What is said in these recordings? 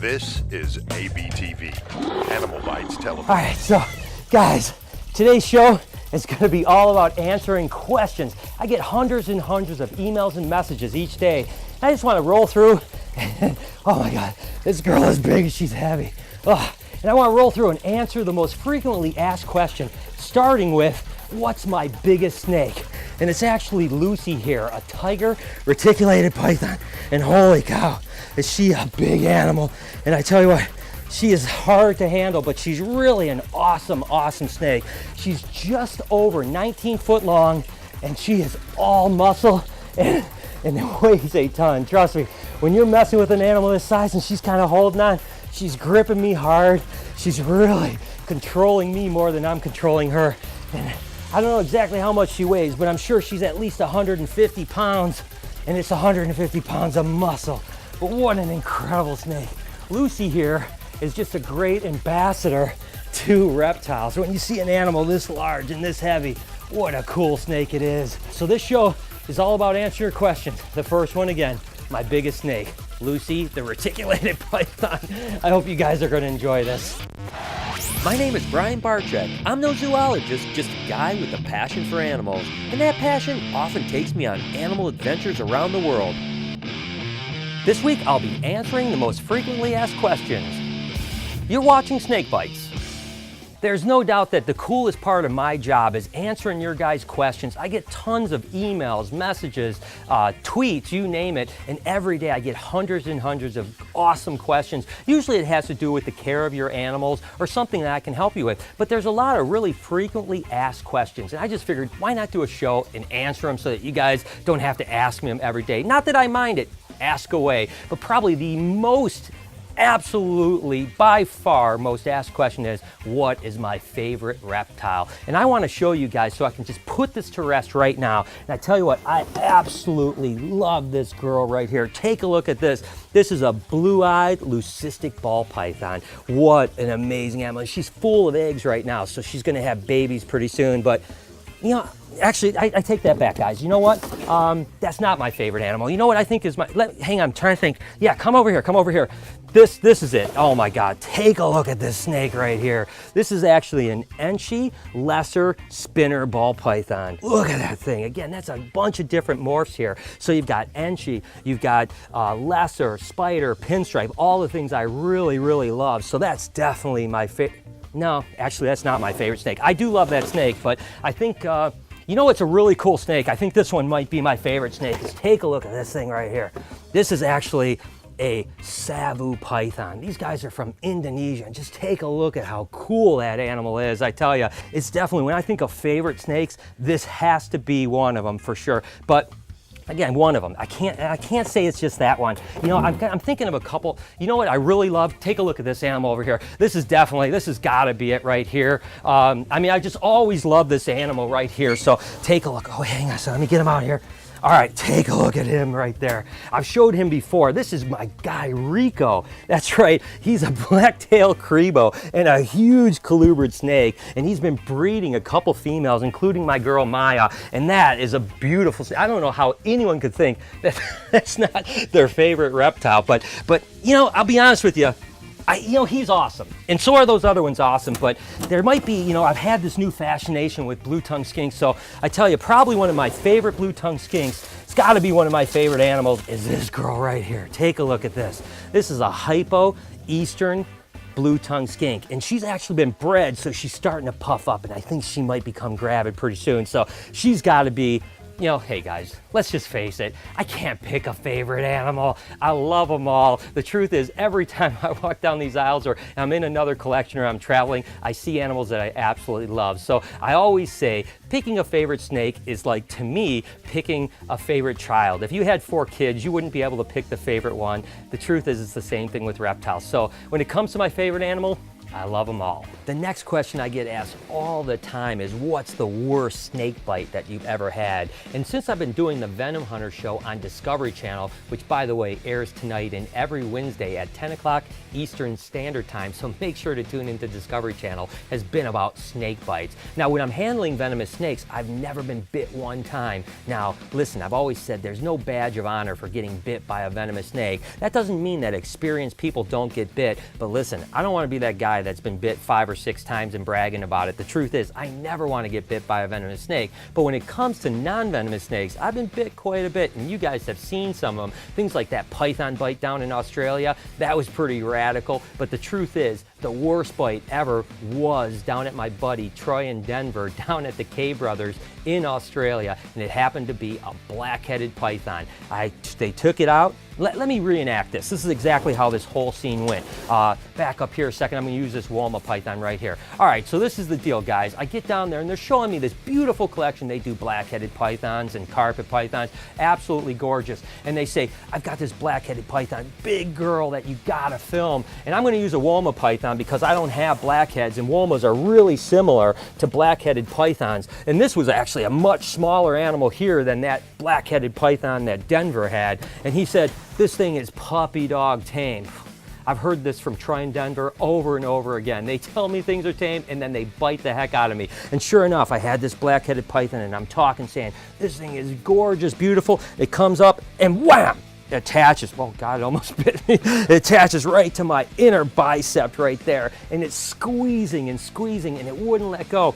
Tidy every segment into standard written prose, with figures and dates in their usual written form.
This is ABTV, Animal Bites Television. All right, so guys, today's show is going to be all about answering questions. I get hundreds and hundreds of emails and messages each day. I just want to roll through and, oh my God, this girl is big and she's heavy. And I want to roll through and answer the most frequently asked question, starting with, what's my biggest snake? And it's actually Lucy here, a tiger reticulated python. And holy cow, is she a big animal. And I tell you what, she is hard to handle, but she's really an awesome, awesome snake. She's just over 19 foot long, and she is all muscle and weighs a ton. Trust me, when you're messing with an animal this size and she's kind of holding on, she's gripping me hard. She's really controlling me more than I'm controlling her. And I don't know exactly how much she weighs, but I'm sure she's at least 150 pounds, and it's 150 pounds of muscle. But what an incredible snake. Lucy here is just a great ambassador to reptiles. When you see an animal this large and this heavy, what a cool snake it is. So this show is all about answering your questions. The first one again, my biggest snake, Lucy, the reticulated python. I hope you guys are gonna enjoy this. My name is Brian Barczyk. I'm no zoologist, just a guy with a passion for animals. And that passion often takes me on animal adventures around the world. This week, I'll be answering the most frequently asked questions. You're watching Snake Bites. There's no doubt that the coolest part of my job is answering your guys' questions. I get tons of emails, messages, tweets, you name it, and every day I get hundreds and hundreds of awesome questions. Usually it has to do with the care of your animals or something that I can help you with, but there's a lot of really frequently asked questions, and I just figured, why not do a show and answer them so that you guys don't have to ask me them every day. Not that I mind it, ask away, but probably the most absolutely, by far, most asked question is, what is my favorite reptile? And I want to show you guys so I can just put this to rest right now. And I tell you what, I absolutely love this girl right here. Take a look at this. This is a blue-eyed leucistic ball python. What an amazing animal. She's full of eggs right now, so she's going to have babies pretty soon. But, you know, actually, I take that back, guys. You know what? That's not my favorite animal. You know what I think is my, hang on, I'm trying to think. Yeah, come over here, come over here. This is it. Oh my God, take a look at this snake right here. This is actually an Enchi lesser spinner ball python. Look at that thing. Again, that's a bunch of different morphs here. So you've got Enchi, you've got lesser, spider, pinstripe, all the things I really, really love. So that's definitely my favorite. No, actually, that's not my favorite snake. I do love that snake, but I think, you know what's a really cool snake? I think this one might be my favorite snake. Just take a look at this thing right here. This is actually a Savu python. These guys are from Indonesia, and just take a look at how cool that animal is. I tell you, it's definitely, when I think of favorite snakes, this has to be one of them for sure. But again, one of them. I can't say it's just that one. You know, I'm thinking of a couple. You know what I really love? Take a look at this animal over here. This has gotta be it right here. I mean, I just always love this animal right here. So take a look. Oh, hang on, so let me get him out here. All right, take a look at him right there. I've showed him before. This is my guy, Rico. That's right, he's a black-tailed crebo and a huge colubrid snake, and he's been breeding a couple females, including my girl, Maya, and that is a beautiful snake. I don't know how anyone could think that that's not their favorite reptile, but you know, I'll be honest with you, you know, he's awesome, and so are those other ones awesome, but there might be, you know, I've had this new fascination with blue-tongued skinks, so I tell you, probably one of my favorite blue-tongued skinks, it's gotta be one of my favorite animals, is this girl right here. Take a look at this. This is a hypo-eastern blue-tongued skink, and she's actually been bred, so she's starting to puff up, and I think she might become gravid pretty soon, so she's gotta be, you know, hey guys, let's just face it, I can't pick a favorite animal. I love them all. The truth is, every time I walk down these aisles or I'm in another collection or I'm traveling, I see animals that I absolutely love. So I always say, picking a favorite snake is like, to me, picking a favorite child. If you had 4 kids, you wouldn't be able to pick the favorite one. The truth is, it's the same thing with reptiles. So when it comes to my favorite animal, I love them all. The next question I get asked all the time is, what's the worst snake bite that you've ever had? And since I've been doing the Venom Hunter show on Discovery Channel, which by the way airs tonight and every Wednesday at 10 o'clock Eastern Standard Time, so make sure to tune into Discovery Channel, has been about snake bites. Now when I'm handling venomous snakes, I've never been bit one time. Now listen, I've always said there's no badge of honor for getting bit by a venomous snake. That doesn't mean that experienced people don't get bit, but listen, I don't want to be that guy that's been bit 5 or 6 times and bragging about it. The truth is, I never want to get bit by a venomous snake, but when it comes to non-venomous snakes, I've been bit quite a bit, and you guys have seen some of them. Things like that python bite down in Australia, that was pretty radical, but the truth is, the worst bite ever was down at my buddy Troy in Denver, down at the K Brothers in Australia, and it happened to be a black-headed python. They took it out. Let me reenact this. This is exactly how this whole scene went. Back up here a second, I'm gonna use this Walma python right here. All right, so this is the deal, guys. I get down there and they're showing me this beautiful collection. They do black-headed pythons and carpet pythons, absolutely gorgeous. And they say, I've got this black-headed python, big girl that you gotta film. And I'm gonna use a Walma python because I don't have blackheads, and Walmas are really similar to black-headed pythons. And this was actually a much smaller animal here than that black-headed python that Denver had. And he said, this thing is puppy dog tame. I've heard this from Troy in Denver over and over again. They tell me things are tame and then they bite the heck out of me. And sure enough, I had this black-headed python and I'm talking, saying, this thing is gorgeous, beautiful. It comes up and wham! It attaches, oh God, it almost bit me. It attaches right to my inner bicep right there. And it's squeezing and squeezing and it wouldn't let go.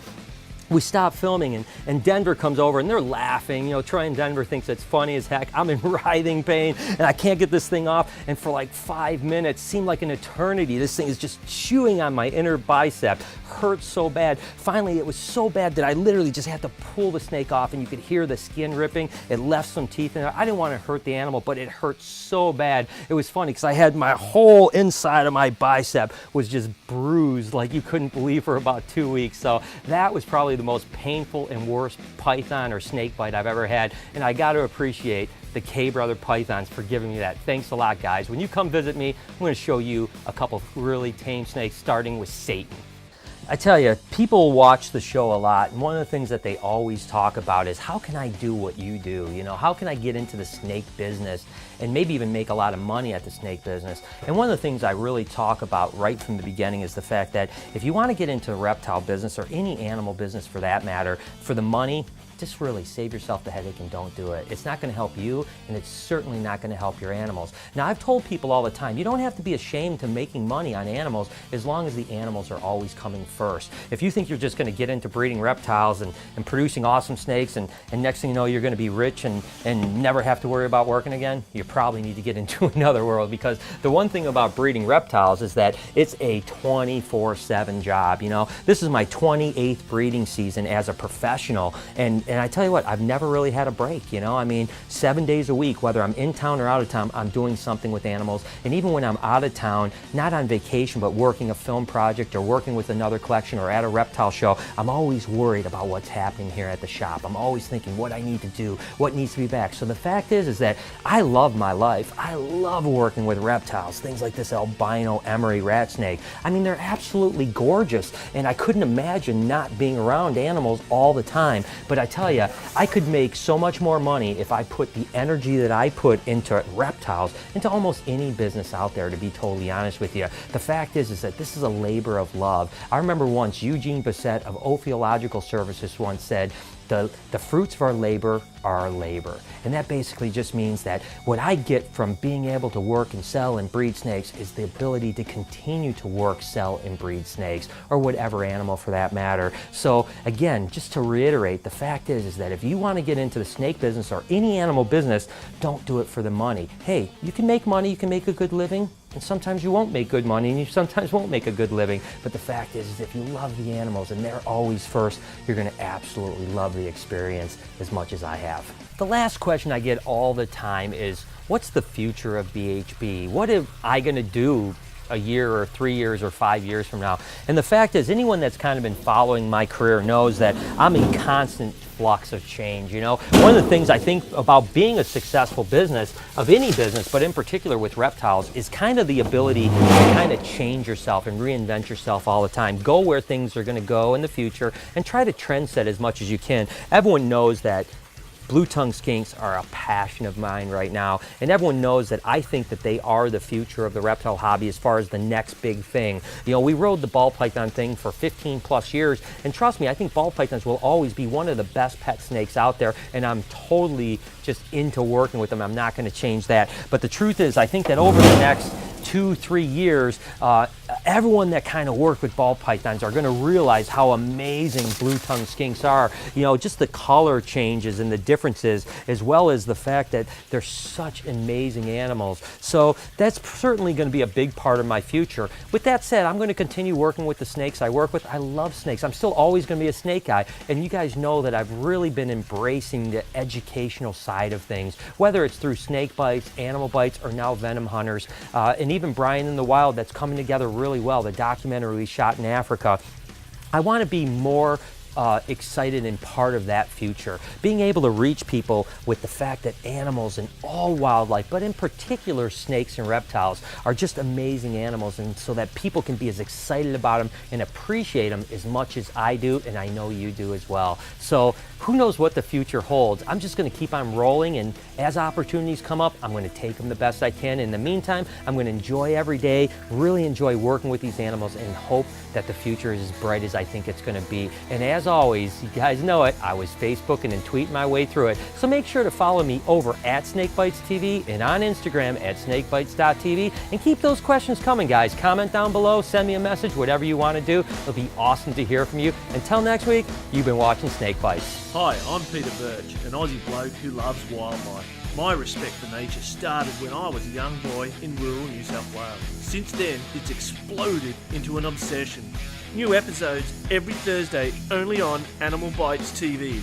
We stop filming and Denver comes over and they're laughing. You know, Troy in Denver thinks it's funny as heck. I'm in writhing pain and I can't get this thing off. And for like 5 minutes, seemed like an eternity, this thing is just chewing on my inner bicep. Hurt so bad. Finally, it was so bad that I literally just had to pull the snake off and you could hear the skin ripping. It left some teeth in there. I didn't want to hurt the animal, but it hurt so bad. It was funny because I had my whole inside of my bicep was just bruised like you couldn't believe for about 2 weeks. So that was probably the most painful and worst python or snake bite I've ever had, and I got to appreciate the K Brother pythons for giving me that. Thanks a lot, guys. When you come visit me, I'm going to show you a couple really tame snakes, starting with Satan. I tell you, people watch the show a lot, and one of the things that they always talk about is, how can I do what you do? You know, how can I get into the snake business and maybe even make a lot of money at the snake business? And one of the things I really talk about right from the beginning is the fact that if you want to get into the reptile business or any animal business for that matter, for the money, just really save yourself the headache and don't do it. It's not going to help you, and it's certainly not going to help your animals. Now, I've told people all the time, you don't have to be ashamed to making money on animals as long as the animals are always coming first. If you think you're just going to get into breeding reptiles and producing awesome snakes and next thing you know you're going to be rich and never have to worry about working again, you probably need to get into another world, because the one thing about breeding reptiles is that it's a 24/7 job. You know, this is my 28th breeding season as a professional, and I tell you what, I've never really had a break, you know? I mean, 7 days a week, whether I'm in town or out of town, I'm doing something with animals. And even when I'm out of town, not on vacation, but working a film project or working with another collection or at a reptile show, I'm always worried about what's happening here at the shop. I'm always thinking what I need to do, what needs to be back. So the fact is that I love my life. I love working with reptiles, things like this albino emery rat snake. I mean, they're absolutely gorgeous, and I couldn't imagine not being around animals all the time. But I tell you, I could make so much more money if I put the energy that I put into reptiles into almost any business out there, to be totally honest with you. The fact is that this is a labor of love. I remember once Eugene Bissett of Ophiological Services once said, the fruits of our labor are our labor. And that basically just means that what I get from being able to work and sell and breed snakes is the ability to continue to work, sell, and breed snakes, or whatever animal for that matter. So again, just to reiterate, the fact is that if you want to get into the snake business or any animal business, don't do it for the money. Hey, you can make money, you can make a good living, and sometimes you won't make good money and you sometimes won't make a good living. But the fact is if you love the animals and they're always first, you're going to absolutely love the experience as much as I have. The last question I get all the time is, what's the future of BHB? What am I going to do a year or 3 years or 5 years from now. And the fact is, anyone that's kind of been following my career knows that I'm in constant flux of change. You know, one of the things I think about being a successful business, of any business, but in particular with reptiles, is kind of the ability to kind of change yourself and reinvent yourself all the time. Go where things are going to go in the future and try to trend set as much as you can. Everyone knows that blue-tongued skinks are a passion of mine right now, and everyone knows that I think that they are the future of the reptile hobby as far as the next big thing. You know, we rode the ball python thing for 15 plus years, and trust me, I think ball pythons will always be one of the best pet snakes out there, and I'm totally just into working with them. I'm not going to change that. But the truth is, I think that over the next 2-3 years, everyone that kind of worked with ball pythons are going to realize how amazing blue-tongued skinks are. You know, just the color changes and the differences, as well as the fact that they're such amazing animals. So that's certainly going to be a big part of my future. With that said, I'm going to continue working with the snakes I work with. I love snakes. I'm still always going to be a snake guy, and you guys know that I've really been embracing the educational side of things, whether it's through Snake Bites, Animal Bites, or now Venom Hunters, and even Brian in the Wild, that's coming together really well, the documentary we shot in Africa. I want to be more excited and part of that future. Being able to reach people with the fact that animals and all wildlife, but in particular snakes and reptiles, are just amazing animals, and so that people can be as excited about them and appreciate them as much as I do, and I know you do as well. So who knows what the future holds. I'm just going to keep on rolling, and as opportunities come up, I'm going to take them the best I can. In the meantime, I'm going to enjoy every day, really enjoy working with these animals, and hope that the future is as bright as I think it's going to be. And as always, you guys know it, I was Facebooking and tweeting my way through it. So make sure to follow me over at SnakeBytesTV and on Instagram at SnakeBytes.tv. And keep those questions coming, guys. Comment down below, send me a message, whatever you want to do. It'll be awesome to hear from you. Until next week, you've been watching Snake Bites. Hi, I'm Peter Birch, an Aussie bloke who loves wildlife. My respect for nature started when I was a young boy in rural New South Wales. Since then, it's exploded into an obsession. New episodes every Thursday only on AnimalBytesTV.